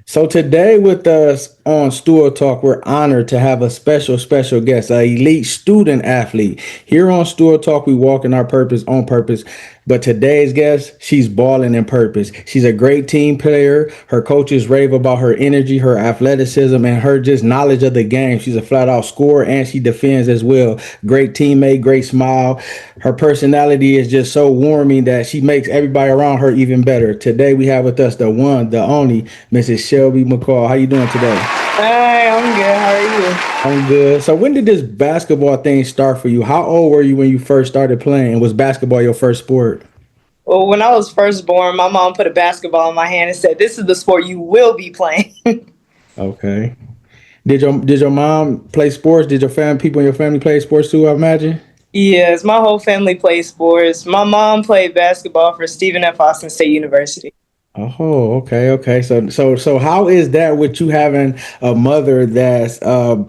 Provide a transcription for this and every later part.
So today with us on Stool Talk, we're honored to have a special guest, an elite student athlete. Here on Stool Talk, we walk in our purpose on purpose. But today's guest, she's balling in purpose. She's a great team player. Her coaches rave about her energy, her athleticism, and her just knowledge of the game. She's a flat out scorer and she defends as well. Great teammate, great smile. Her personality is just so warming that she makes everybody around her even better. Today we have with us the one, the only, Mrs. Shelby McCall. How you doing today? Hi, I'm good. How are you? I'm good. So when did this basketball thing start for you? How old were you when you first started playing? Was basketball your first sport? Well, when I was first born, my mom put a basketball in my hand and said, "This is the sport you will be playing." Okay. Did your mom play sports? Did your family people in your family play sports too, I imagine? Yes, my whole family plays sports. My mom played basketball for Stephen F. Austin State University. Oh, okay. So how is that with you having a mother that's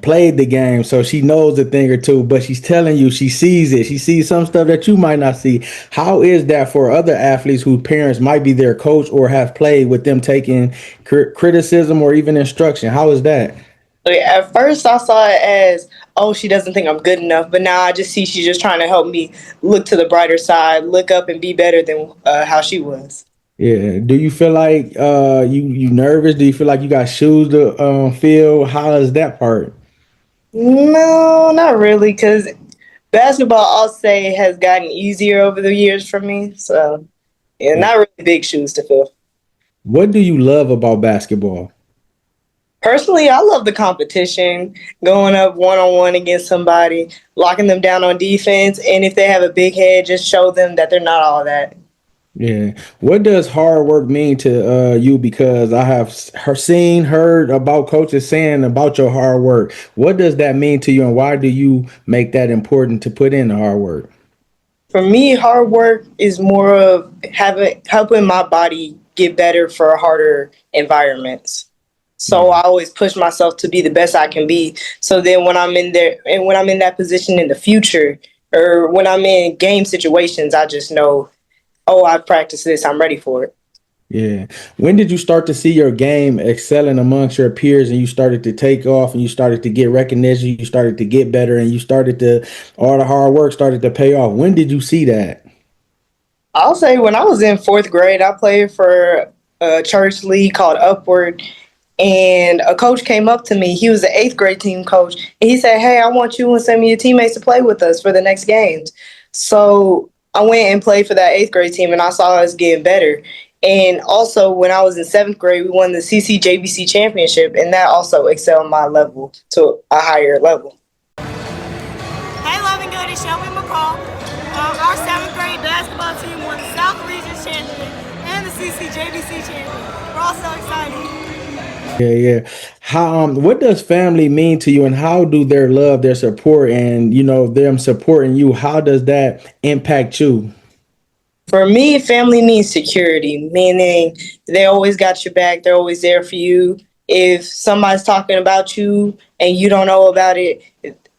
played the game, so she knows a thing or two, but she's telling you she sees it. She sees some stuff that you might not see. How is that for other athletes whose parents might be their coach or have played with them taking criticism or even instruction? How is that? Like, at first, I saw it as, oh, she doesn't think I'm good enough. But now I just see she's just trying to help me look to the brighter side, look up and be better than how she was. Yeah. Do you feel like you nervous? Do you feel like you got shoes to fill? How is that part? No, not really, because basketball, I'll say, has gotten easier over the years for me. So, yeah, not really big shoes to fill. What do you love about basketball? Personally, I love the competition, going up one on one against somebody, locking them down on defense, and if they have a big head, just show them that they're not all that. Yeah. What does hard work mean to you? Because I have seen, heard about coaches saying about your hard work. What does that mean to you, and why do you make that important to put in the hard work? For me, hard work is more of having helping my body get better for harder environments. So Yeah. I always push myself to be the best I can be. So then when I'm in there and when I'm in that position in the future or when I'm in game situations, I just know, oh, I've practiced this, I'm ready for it. Yeah. When did you start to see your game excelling amongst your peers and you started to take off and you started to get recognition, you started to get better and you started to all the hard work started to pay off? When did you see that? I'll say when I was in fourth grade, I played for a church league called Upward, and a coach came up to me. He was the eighth grade team coach, and he said, "Hey, I want you and some of your teammates to play with us for the next games." So I went and played for that eighth grade team, and I saw us getting better. And also, when I was in seventh grade, we won the CCJBC championship, and that also excelled my level to a higher level. Hey, Love and Good, it's Shelby McCall. Our seventh grade basketball team won the South Region champion and the CCJBC champion. We're all so excited. Yeah. How what does family mean to you and how do their love, their support and them supporting you, how does that impact you? For me, family means security, meaning they always got your back. They're always there for you. If somebody's talking about you and you don't know about it,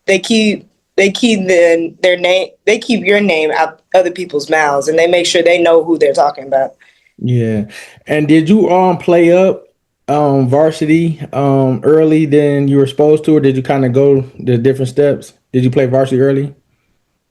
they keep their name. They keep your name out other people's mouths, and they make sure they know who they're talking about. Yeah. And did you play up varsity early than you were supposed to, or did you kind of go the different steps? Did you play varsity early?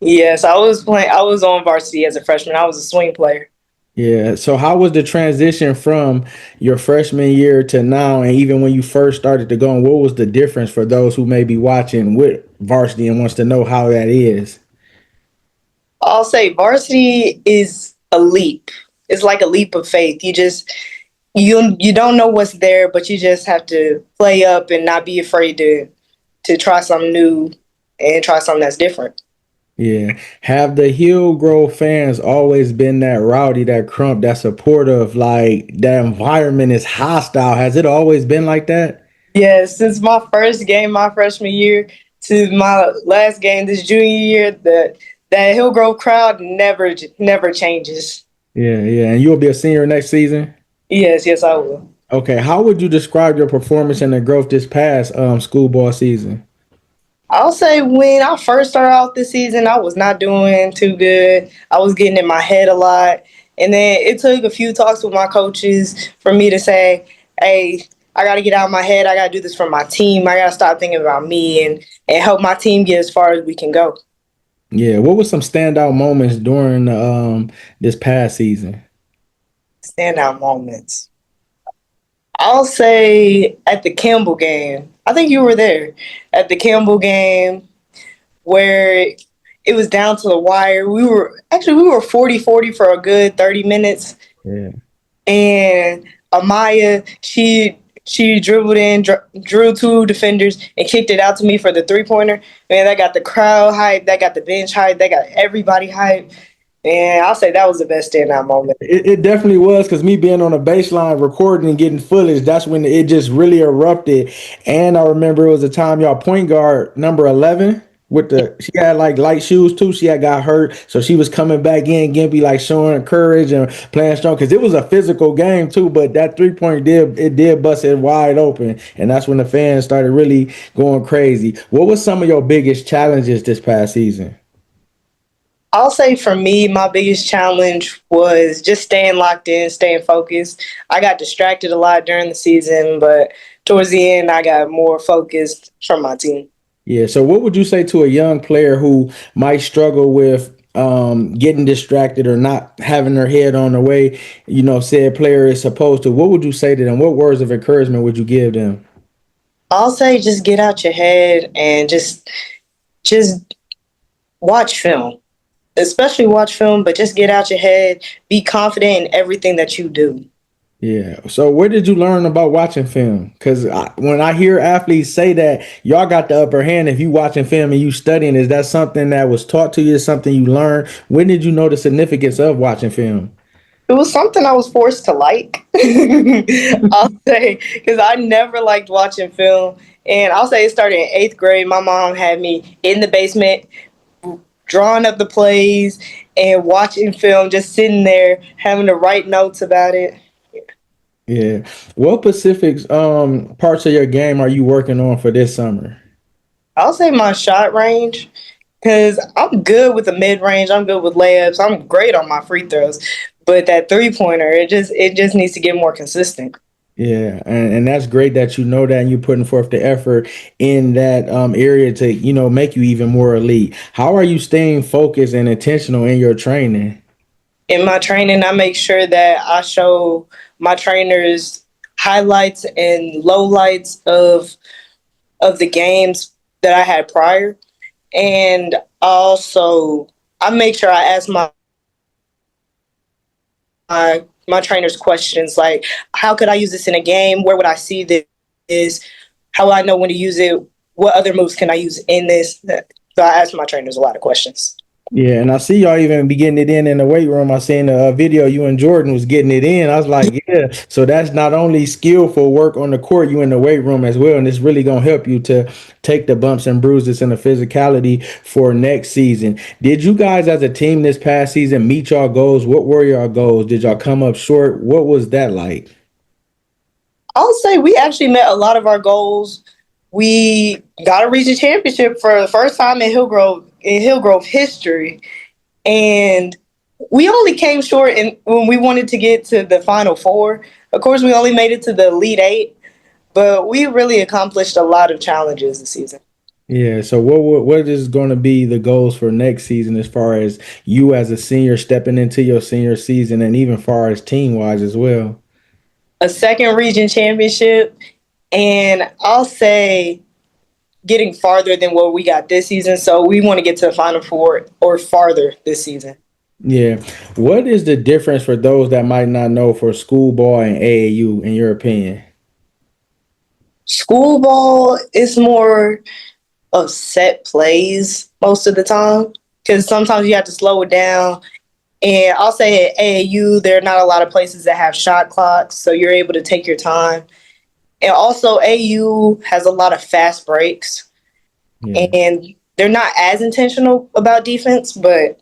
Yes, I was playing. I was on varsity as a freshman. I was a swing player. Yeah. So how was the transition from your freshman year to now, and even when you first started to go, and what was the difference for those who may be watching with varsity and wants to know how that is? I'll say varsity is a leap. It's like a leap of faith. You don't know what's there, but you just have to play up and not be afraid to try something new and try something that's different. Yeah. Have the Hillgrove fans always been that rowdy, that crump, that supportive, like that environment is hostile? Has it always been like that? Yeah, since my first game my freshman year to my last game this junior year, that Hillgrove crowd never changes. Yeah. And you'll be a senior next season? Yes, I will. Okay. How would you describe your performance and the growth this past school ball season? I'll say when I first started out this season, I was not doing too good. I was getting in my head a lot. And then it took a few talks with my coaches for me to say, hey, I got to get out of my head. I got to do this for my team. I got to stop thinking about me and help my team get as far as we can go. Yeah. What were some standout moments during this past season? Standout moments. I'll say at the Campbell game. I think you were there at the Campbell game where it was down to the wire. We were 40-40 for a good 30 minutes. Yeah. And Amaya, she dribbled in, drew two defenders, and kicked it out to me for the three-pointer. Man, that got the crowd hype. That got the bench hype. That got everybody hype. And I'll say that was the best standout moment. It definitely was, because me being on a baseline recording and getting footage, that's when it just really erupted. And I remember it was a time y'all point guard number 11 she had like light shoes too. She had got hurt, so she was coming back in, Gimpy, like showing courage and playing strong, because it was a physical game too. But that 3-point did bust it wide open, and that's when the fans started really going crazy. What was some of your biggest challenges this past season? I'll say for me, my biggest challenge was just staying locked in, staying focused. I got distracted a lot during the season, but towards the end, I got more focused from my team. Yeah. So what would you say to a young player who might struggle with getting distracted or not having their head on the way, said player is supposed to? What would you say to them? What words of encouragement would you give them? I'll say just get out your head and just watch film. Especially watch film, but just get out your head. Be confident in everything that you do. Yeah. So where did you learn about watching film? Because when I hear athletes say that y'all got the upper hand if you watching film and you studying, is that something that was taught to you? Is something you learned? When did you know the significance of watching film? It was something I was forced to like. I'll say, because I never liked watching film. And I'll say it started in 8th grade. My mom had me in the basement drawing up the plays and watching film, just sitting there having to write notes about it. Yeah. What specific parts of your game are you working on for this summer? I'll say my shot range, because I'm good with the mid range. I'm good with layups. I'm great on my free throws, but that 3-pointer, it just needs to get more consistent. Yeah, and that's great that you know that and you're putting forth the effort in that area to make you even more elite. How are you staying focused and intentional in your training? In my training, I make sure that I show my trainers highlights and lowlights of the games that I had prior, and also I make sure I ask my trainers questions like, how could I use this in a game? Where would I see this? How would I know when to use it? What other moves can I use in this? So I ask my trainers a lot of questions. Yeah, and I see y'all even be getting it in the weight room. I seen a video you and Jordan was getting it in. I was like, yeah. So that's not only skillful work on the court, you in the weight room as well, and it's really gonna help you to take the bumps and bruises and the physicality for next season. Did you guys as a team this past season meet y'all goals? What were y'all goals? Did y'all come up short? What was that like? I'll say we actually met a lot of our goals. We got to reach a championship for the first time in Hillgrove history, and we only came short when we wanted to get to the Final Four. Of course, we only made it to the Elite Eight, but we really accomplished a lot of challenges this season. Yeah, so what is going to be the goals for next season as far as you as a senior stepping into your senior season and even far as team wise as well? A second region championship, and I'll say getting farther than what we got this season. So we want to get to the Final Four or farther this season. Yeah. What is the difference for those that might not know for school ball and AAU in your opinion? School ball is more of set plays most of the time, because sometimes you have to slow it down. And I'll say at AAU, there are not a lot of places that have shot clocks, so you're able to take your time. And also, AAU has a lot of fast breaks, and they're not as intentional about defense, but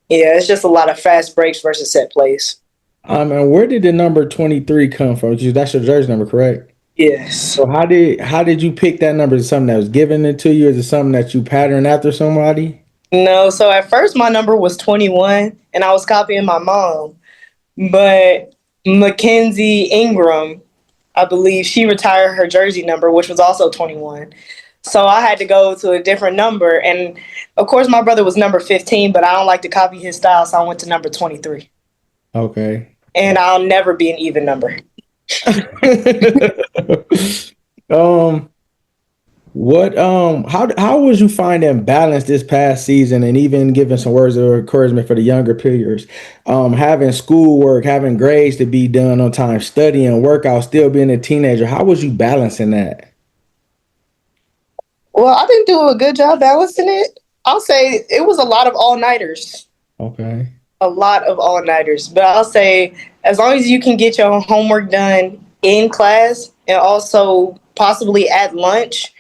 yeah, it's just a lot of fast breaks versus set plays. And where did the number 23 come from? That's your jersey number, correct? Yes. So how did you pick that number? Is it something that was given it to you? Is it something that you patterned after somebody? No, so at first my number was 21, and I was copying my mom. But Mackenzie Ingram, I believe she retired her jersey number, which was also 21. So I had to go to a different number. And of course, my brother was number 15, but I don't like to copy his style. So I went to number 23. Okay. And I'll never be an even number. um, how was you finding balance this past season and even giving some words of encouragement for the younger players? Having schoolwork, having grades to be done on time, studying, workout, still being a teenager. How was you balancing that? Well, I didn't do a good job balancing it. I'll say it was a lot of all-nighters. Okay. A lot of all-nighters. But I'll say as long as you can get your homework done in class and also possibly at lunch,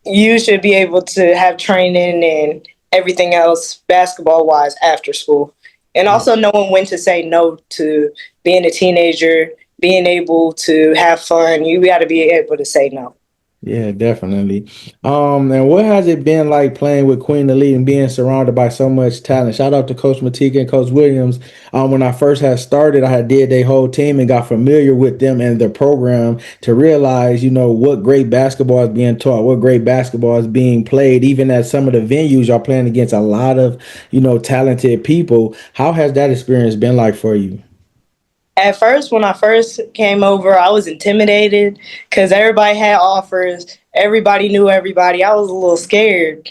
you should be able to have training and everything else basketball-wise after school. And also knowing when to say no to being a teenager, being able to have fun. You got to be able to say no. Yeah, definitely. And what has it been like playing with Queen Elite and being surrounded by so much talent? Shout out to Coach Matika and Coach Williams. When I first had started, I had did their whole team and got familiar with them and their program to realize, what great basketball is being taught, what great basketball is being played, even at some of the venues y'all playing against a lot of, talented people. How has that experience been like for you? At first, when I first came over, I was intimidated because everybody had offers. Everybody knew everybody. I was a little scared.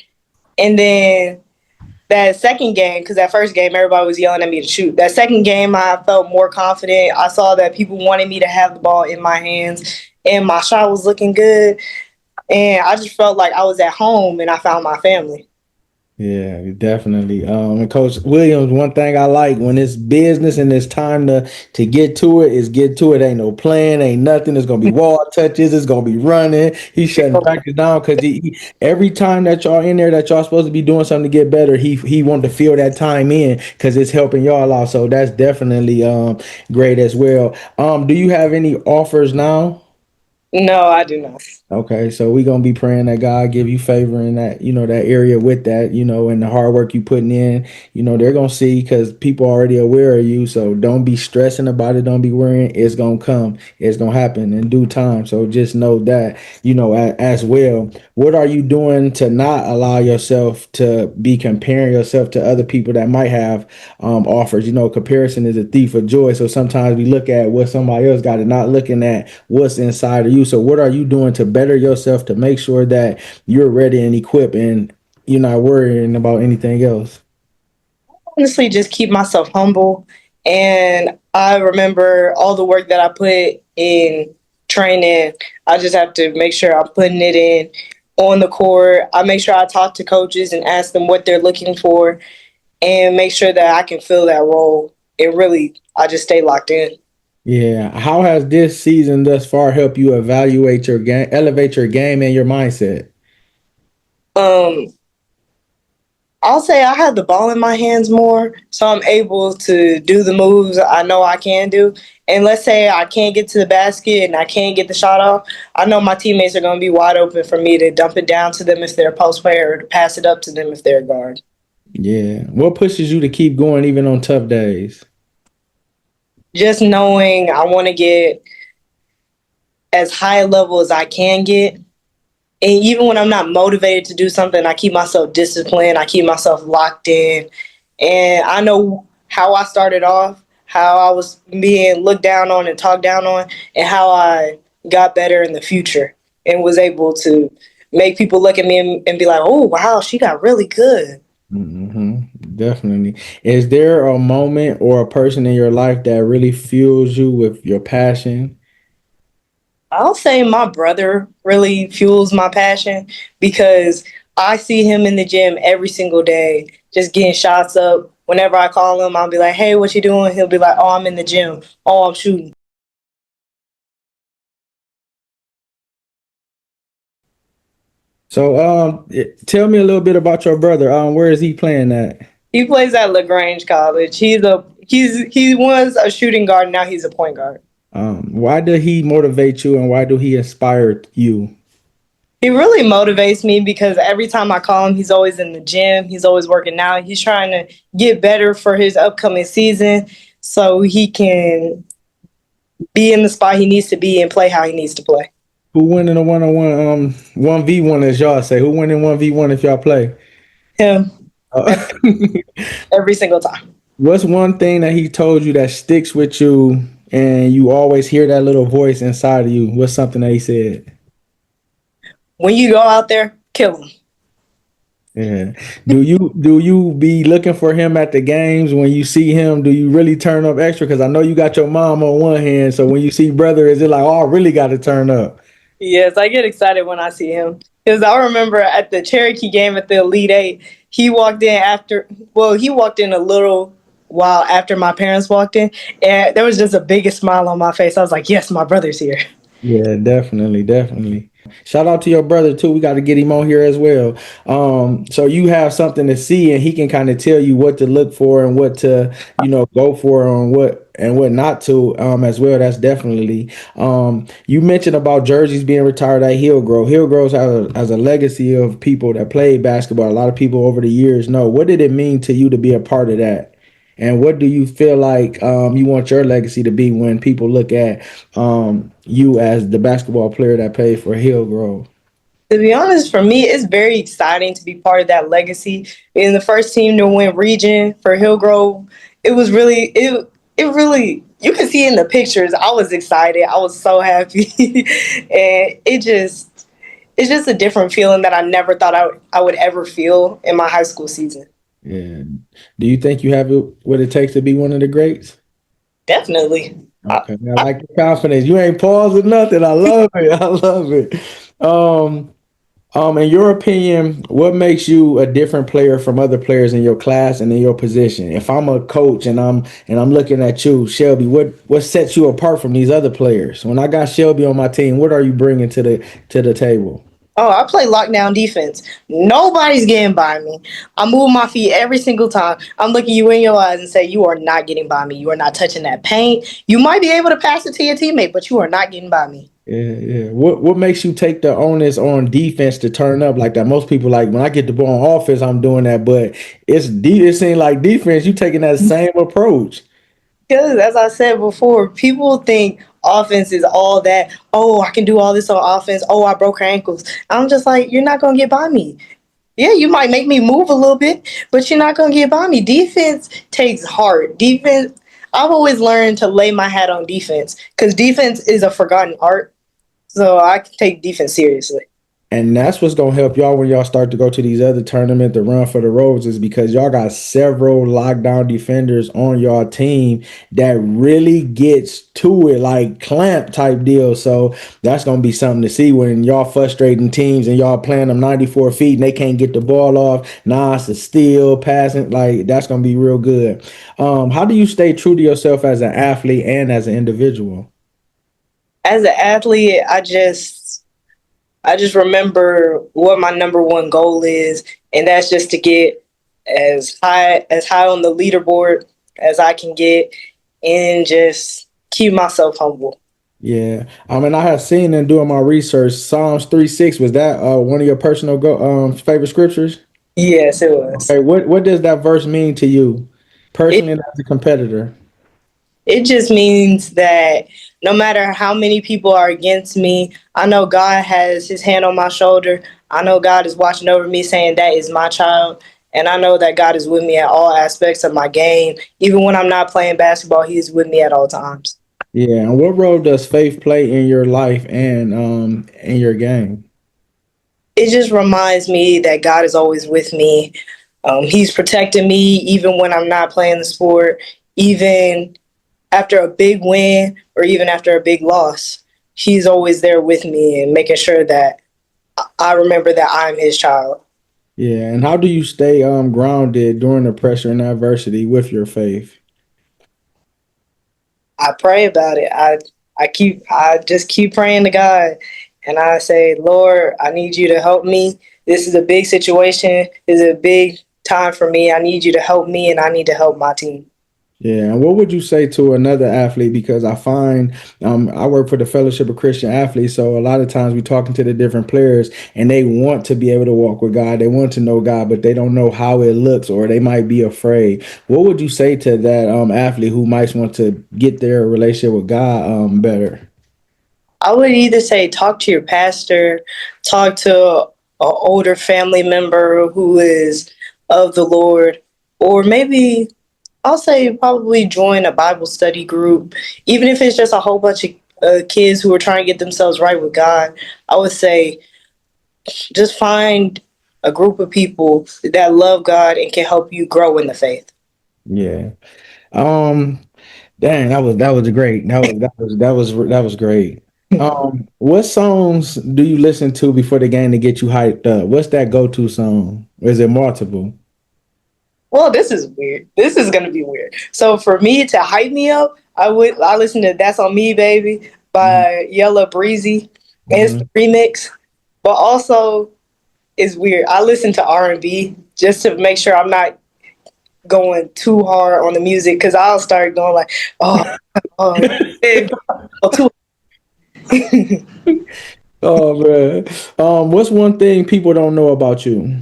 And then that second game, because that first game, everybody was yelling at me to shoot. That second game, I felt more confident. I saw that people wanted me to have the ball in my hands, and my shot was looking good. And I just felt like I was at home, and I found my family. Yeah, definitely. And Coach Williams, one thing I like when it's business and it's time to get to it is get to it. Ain't no plan, ain't nothing. It's gonna be wall touches. It's gonna be running. He's shutting practice down because every time that y'all in there that y'all supposed to be doing something to get better, he wanted to fill that time in because it's helping y'all out. So that's definitely great as well. Do you have any offers now? No, I do not. Okay, so we're gonna be praying that God give you favor in that, that area with that, and the hard work you putting in, they're gonna see because people are already aware of you. So don't be stressing about it, don't be worrying. It's gonna come, it's gonna happen in due time. So just know that, as well. What are you doing to not allow yourself to be comparing yourself to other people that might have offers? Comparison is a thief of joy. So sometimes we look at what somebody else got and not looking at what's inside of you. So what are you doing to better yourself to make sure that you're ready and equipped and you're not worrying about anything else? Honestly, just keep myself humble. And I remember all the work that I put in training. I just have to make sure I'm putting it in on the court. I make sure I talk to coaches and ask them what they're looking for and make sure that I can fill that role. It really, I just stay locked in. Yeah. How has this season thus far helped you evaluate your game, elevate your game and your mindset? Um, I'll say I have the ball in my hands more, so I'm able to do the moves I know I can do. And let's say I can't get to the basket and I can't get the shot off, I know my teammates are going to be wide open for me to dump it down to them if they're a post player or to pass it up to them if they're a guard. Yeah. What pushes you to keep going even on tough days? Just knowing I want to get as high a level as I can get. And even when I'm not motivated to do something, I keep myself disciplined. I keep myself locked in. And I know how I started off, how I was being looked down on and talked down on, and how I got better in the future and was able to make people look at me and be like, oh, wow, she got really good. Definitely. Is there a moment or a person in your life that really fuels you with your passion? I'll say my brother really fuels my passion because I see him in the gym every single day, just getting shots up. Whenever I call him, I'll be like, hey, what you doing? He'll be like, oh, I'm in the gym. Oh, I'm shooting. So, tell me a little bit about your brother. Where is he playing at? He plays at LaGrange College. He was a shooting guard. Now he's a point guard. Why did he motivate you and why do he inspire you? He really motivates me because every time I call him, he's always in the gym. He's always working out. He's trying to get better for his upcoming season so he can be in the spot he needs to be and play how he needs to play. Who win in a 1-on-1, 1v1 as y'all say? Who win in 1v1 if y'all play? Him Uh, every single time. What's one thing that he told you that sticks with you and you always hear that little voice inside of you? What's something that he said? When you go out there, kill him. Yeah. Do you be looking for him at the games when you see him? Do you really turn up extra? Because I know you got your mom on one hand, so when you see brother, is it like, oh, I really got to turn up? Yes, I get excited when I see him. Because I remember at the Cherokee game at the Elite Eight, he walked in a little while after my parents walked in, and there was just a biggest smile on my face. I was like, yes, my brother's here. Yeah, definitely, definitely. Shout out to your brother too. We got to get him on here as well. So you have something to see, and he can kind of tell you what to look for and what to, go for on what and what not to, as well. That's definitely. You mentioned about jerseys being retired at Hillgrove. Hillgrove has a legacy of people that played basketball. A lot of people over the years know. What did it mean to you to be a part of that? And what do you feel like you want your legacy to be when people look at you as the basketball player that played for Hillgrove? To be honest, for me, it's very exciting to be part of that legacy. In the first team to win region for Hillgrove, it was really it really, you can see in the pictures. I was excited. I was so happy, and it's just a different feeling that I never thought I would ever feel in my high school season. Yeah. Do you think you have what it takes to be one of the greats? Definitely. Okay. I like the confidence. You ain't pausing nothing. I love it. I love it. In your opinion, what makes you a different player from other players in your class and in your position? If I'm a coach and I'm looking at you, Shelby, what sets you apart from these other players? When I got Shelby on my team, what are you bringing to the table? Oh, I play lockdown defense. Nobody's getting by me. I move my feet every single time. I'm looking you in your eyes and say, you are not getting by me. You are not touching that paint. You might be able to pass it to your teammate, but you are not getting by me. Yeah, yeah. What makes you take the onus on defense to turn up like that? Most people like when I get the ball on offense, I'm doing that, but it seems like defense, you taking that same approach. Because as I said before, people think offense is all that. Oh, I can do all this on offense. Oh, I broke her ankles. I'm just like, you're not going to get by me. Yeah, you might make me move a little bit, but you're not going to get by me. Defense takes heart. Defense, I've always learned to lay my hat on defense because defense is a forgotten art. So I can take defense seriously. And that's what's gonna help y'all when y'all start to go to these other tournaments, the run for the roses, because y'all got several lockdown defenders on y'all team that really gets to it, like clamp type deal. So that's gonna be something to see when y'all frustrating teams and y'all playing them 94 feet and they can't get the ball off. Nah, it's a steal, passing, like that's gonna be real good. How do you stay true to yourself as an athlete and as an individual? As an athlete, I just remember what my number one goal is, and that's just to get as high on the leaderboard as I can get and just keep myself humble. Yeah, I have seen in doing my research, Psalms 3:6, was that one of your personal favorite scriptures? Yes, it was. Okay, what does that verse mean to you It personally and as a competitor? it just means that no matter how many people are against me, I know God has his hand on my shoulder. I know God is watching over me saying that is my child. And I know that God is with me at all aspects of my game. Even when I'm not playing basketball, he is with me at all times. Yeah, and what role does faith play in your life and in your game? It just reminds me that God is always with me. He's protecting me even when I'm not playing the sport, even after a big win or even after a big loss. He's always there with me and making sure that I remember that I'm his child. Yeah, and how do you stay grounded during the pressure and adversity with your faith? I pray about it. I just keep praying to God and I say, Lord, I need you to help me. This is a big situation. This is a big time for me. I need you to help me and I need to help my team. Yeah, and what would you say to another athlete? Because I find I work for the Fellowship of Christian Athletes, so a lot of times we talking to the different players, and they want to be able to walk with God, they want to know God, but they don't know how it looks, or they might be afraid. What would you say to that athlete who might want to get their relationship with God better? I would either say talk to your pastor, talk to an older family member who is of the Lord, or maybe I'll say probably join a Bible study group, even if it's just a whole bunch of kids who are trying to get themselves right with God. I would say just find a group of people that love God and can help you grow in the faith. Yeah. Um, Dang, that was great. That was great. What songs do you listen to before the game to get you hyped up? What's that go-to song? Or is it multiple? Well, this is weird. This is gonna be weird. So for me to hype me up, I listen to "That's on Me, Baby" by Yella Breezy. It's the Mm-hmm. remix, but also it's weird. I listen to R&B just to make sure I'm not going too hard on the music because I'll start going like, oh, oh, too. Oh man. What's one thing people don't know about you?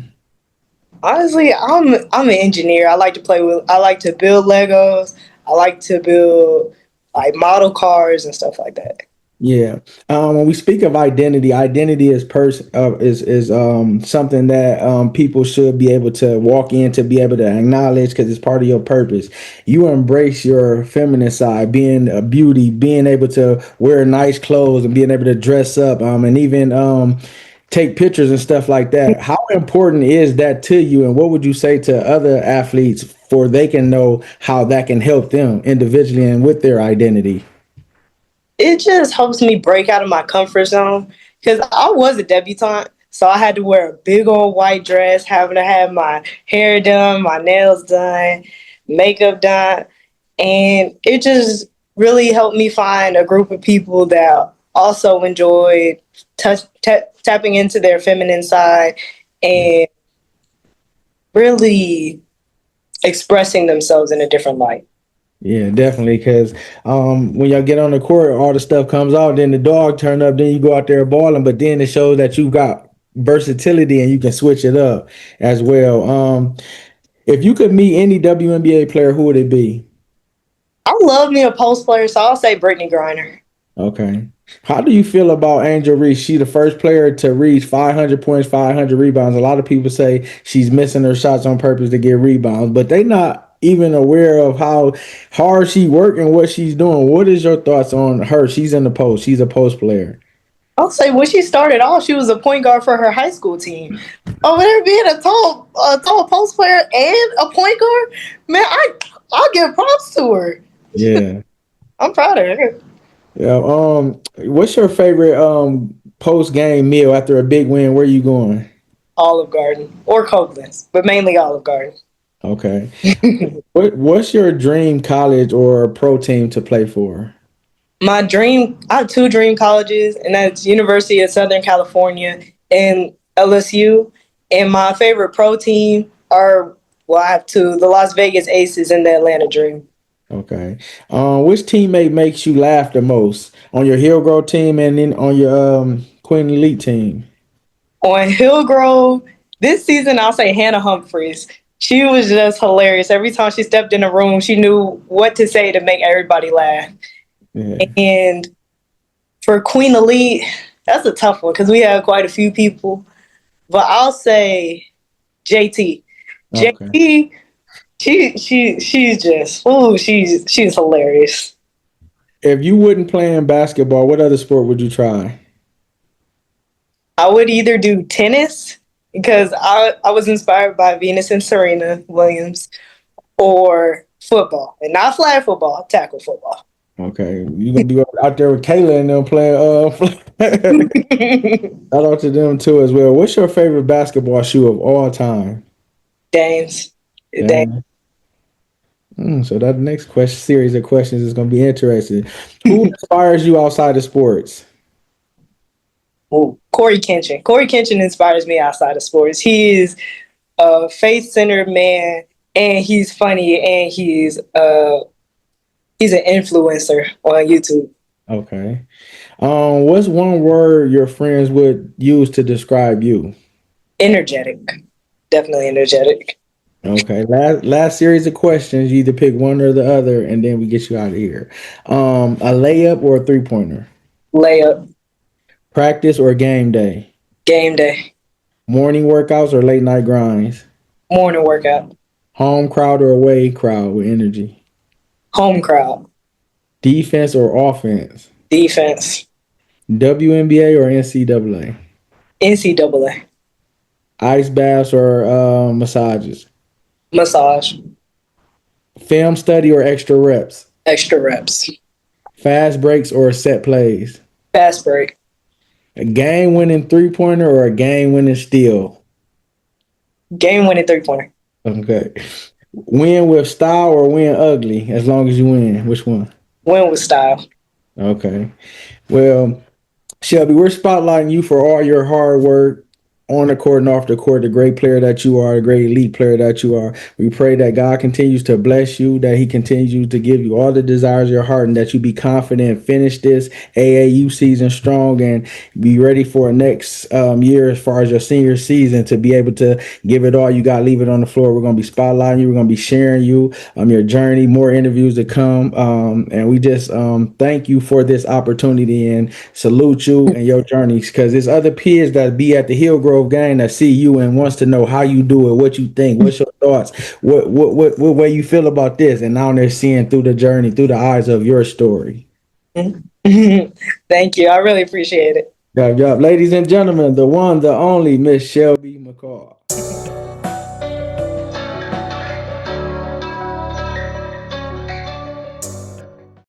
Honestly, I'm an engineer. I like to build Legos. I like to build like model cars and stuff like that. Yeah. When we speak of identity, identity is something that people should be able to walk in to be able to acknowledge because it's part of your purpose. You embrace your feminine side, being a beauty, being able to wear nice clothes and being able to dress up, and even take pictures and stuff like that. How important is that to you, and what would you say to other athletes for they can know how that can help them individually and with their identity? It just helps me break out of my comfort zone because I was a debutante, so I had to wear a big old white dress, having to have my hair done, my nails done, makeup done, and it just really helped me find a group of people that also enjoyed tapping into their feminine side and really expressing themselves in a different light. Yeah, definitely. Because when y'all get on the court, all the stuff comes out. Then the dog turn up. Then you go out there balling. But then it shows that you've got versatility and you can switch it up as well. If you could meet any WNBA player, who would it be? I love me a post player, so I'll say Brittany Griner. Okay. How do you feel about Angel Reese? She the first player to reach 500 points, 500 rebounds. A lot of people say she's missing her shots on purpose to get rebounds, but they not even aware of how hard she work and what she's doing. What is your thoughts on her? She's in the post. She's a post player. I'll say when she started off, she was a point guard for her high school team. Over there being a tall post player and a point guard, man, I'll give props to her. Yeah. I'm proud of her. Yeah. What's your favorite post game meal after a big win? Where you going? Olive Garden or Copeland's, but mainly Olive Garden. Okay. What's your dream college or pro team to play for? I have two dream colleges, and that's University of Southern California and LSU. And my favorite pro team are, well, I have two, the Las Vegas Aces and the Atlanta Dream. Okay. Which teammate makes you laugh the most on your Hillgrove team and then on your Queen Elite team? On Hillgrove, this season, I'll say Hannah Humphreys. She was just hilarious. Every time she stepped in a room, she knew what to say to make everybody laugh. Yeah. And for Queen Elite, that's a tough one because we have quite a few people. But I'll say JT. Okay. JT, she's just she's hilarious. If you wouldn't play in basketball, what other sport would you try? I would either do tennis because I was inspired by Venus and Serena Williams, or football, and not flag football, tackle football. Okay. You gonna be out there with Kayla and them playing shout out to them too as well. What's your favorite basketball shoe of all time? Dames. Dames. Damn. So that next question series of questions is gonna be interesting. Who inspires you outside of sports? Ooh, Corey Kenshin. Corey Kenshin inspires me outside of sports. He is a faith-centered man, and he's funny, and he's He's an influencer on YouTube. Okay. What's one word your friends would use to describe you? Energetic. Definitely energetic. Okay. Last series of questions. You either pick one or the other, and then we get you out of here. A layup or a 3-pointer? Layup. Practice or game day? Game day. Morning workouts or late night grinds? Morning workout. Home crowd or away crowd with energy? Home crowd. Defense or offense? Defense. WNBA or NCAA? NCAA. Ice baths or massages? Massage. Film study or extra reps? Extra reps. Fast breaks or set plays? Fast break. A game winning 3-pointer or a game winning steal? Game winning 3-pointer. Okay. Win with style or win ugly, as long as you win. Which one? Win with style. Okay. Well, Shelby, we're spotlighting you for all your hard work on the court and off the court, the great player that you are, the great elite player that you are. We pray that God continues to bless you, that he continues to give you all the desires of your heart, and that you be confident, finish this AAU season strong, and be ready for next year as far as your senior season to be able to give it all you got, leave it on the floor. We're going to be spotlighting you. We're going to be sharing you, your journey, more interviews to come. And we just thank you for this opportunity and salute you and your journeys, because there's other peers that be at the Hillgrove game that see you and wants to know how you do it, what you think, what's your thoughts, what way you feel about this, and now they're seeing through the journey, through the eyes of your story. Thank you. I really appreciate it. Ladies and gentlemen, the one, the only Miss Shelby McCall.